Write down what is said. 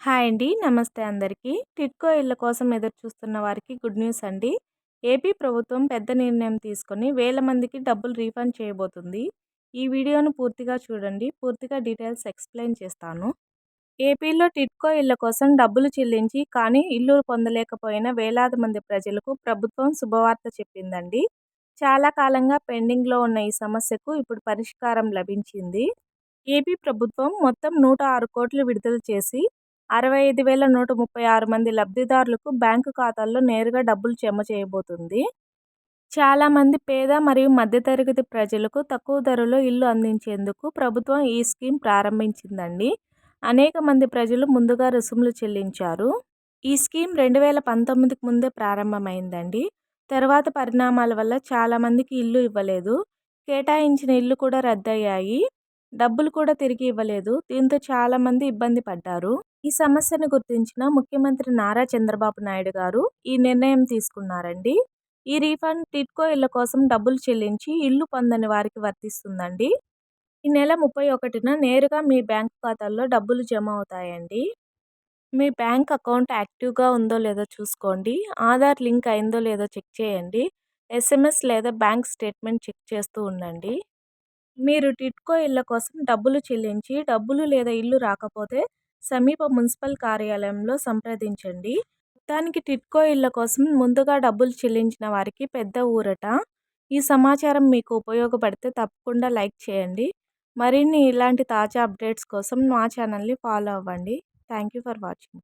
Hi అండి. నమస్తే అందరికీ. టిడ్కో ఇళ్ల కోసం ఎదురుచూస్తున్న వారికి గుడ్ న్యూస్ అండి. ఏపీ ప్రభుత్వం పెద్ద నిర్ణయం తీసుకొని వేల మందికి డబ్బులు రీఫండ్ చేయబోతుంది. ఈ వీడియోను పూర్తిగా చూడండి. పూర్తిగా డీటెయిల్స్ ఎక్స్‌ప్లెయిన్ చేస్తాను. ఏపీలో టిడ్కో ఇళ్ల కోసం డబ్బులు చెల్లించి కానీ ఇల్లు పొందలేకపోయిన వేలాది మంది ప్రజలకు ప్రభుత్వం శుభవార్త చెప్పిందండి. చాలా కాలంగా పెండింగ్‌లో ఉన్న ఈ సమస్యకు ఇప్పుడు పరిష్కారం లభించింది. ఏపీ ప్రభుత్వం మొత్తం 106 కోట్లు విడుదల చేసి 65,136 మంది లబ్ధిదారులకు బ్యాంకు ఖాతాల్లో నేరుగా డబ్బులు జమ చేయబోతుంది. చాలామంది పేద మరియు మధ్యతరగతి ప్రజలకు తక్కువ ధరలో ఇల్లు అందించేందుకు ప్రభుత్వం ఈ స్కీమ్ ప్రారంభించిందండి. అనేక మంది ప్రజలు ముందుగా రుసుములు చెల్లించారు. ఈ స్కీమ్ 2019కి ముందే ప్రారంభమైందండి. తర్వాత పరిణామాల వల్ల చాలామందికి ఇల్లు ఇవ్వలేదు. కేటాయించిన ఇల్లు కూడా రద్దయ్యాయి. డబ్బులు కూడా తిరిగి ఇవ్వలేదు. దీంతో చాలామంది ఇబ్బంది పడ్డారు. ఈ సమస్యను గుర్తించిన ముఖ్యమంత్రి నారా చంద్రబాబు నాయుడు గారు ఈ నిర్ణయం తీసుకున్నారండి. ఈ రీఫండ్ టిడ్కో ఇళ్ల కోసం డబ్బులు చెల్లించి ఇల్లు పొందని వారికి వర్తిస్తుందండి. ఈ నెల 31న నేరుగా మీ బ్యాంకు ఖాతాల్లో డబ్బులు జమ అవుతాయండి. మీ బ్యాంక్ అకౌంట్ యాక్టివ్గా ఉందో లేదో చూసుకోండి. ఆధార్ లింక్ అయిందో లేదో చెక్ చేయండి. ఎస్ఎంఎస్ లేదా బ్యాంక్ స్టేట్మెంట్ చెక్ చేస్తూ ఉండండి. మీరు టిడ్కో ఇళ్ల కోసం డబ్బులు చెల్లించి డబ్బులు లేదా ఇల్లు రాకపోతే సమీప మున్సిపల్ కార్యాలయంలో సంప్రదించండి. మొత్తానికి టిడ్కో ఇళ్ల కోసం ముందుగా డబ్బులు చెల్లించిన వారికి పెద్ద ఊరట. ఈ సమాచారం మీకు ఉపయోగపడితే తప్పకుండా లైక్ చేయండి. మరిన్ని ఇలాంటి తాజా అప్డేట్స్ కోసం మా ఛానల్ని ఫాలో అవ్వండి. Thank you for watching.